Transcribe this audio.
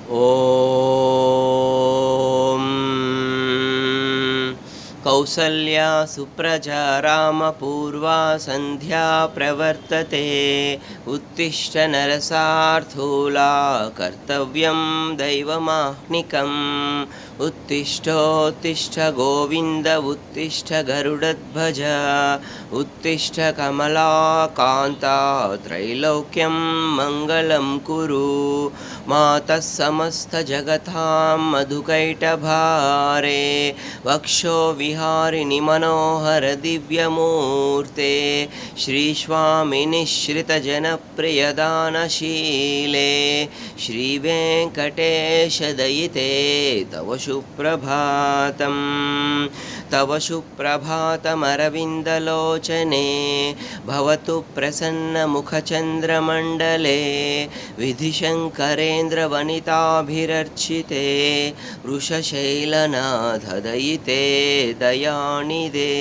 ॐ कौसल्या सुप्रजा रामपूर्वा सन्ध्या प्रवर्तते उत्तिष्ठ नरसार्थूला कर्तव्यं दैवमाह्निकम् उत्तिष्ठोत्तिष्ठ गोविन्द उत्तिष्ठ गरुडध्वज उत्तिष्ठ कमलाकान्ता त्रैलोक्यं मङ्गलं कुरु मातः समस्तजगतां मधुकैटभारे वक्षो विहारिणि मनोहर दिव्यमूर्ते श्रीस्वामिनिश्रितजनप्रियदानशीले श्रीवेङ्कटेशदयिते तव सुप्रभातम् तव सुप्रभातमरविन्दलोचने भवतु प्रसन्नमुखचन्द्रमण्डले विधिशङ्करेन्द्रवनिताभिरर्चिते वृषशैलनाथदयिते दयानिधे।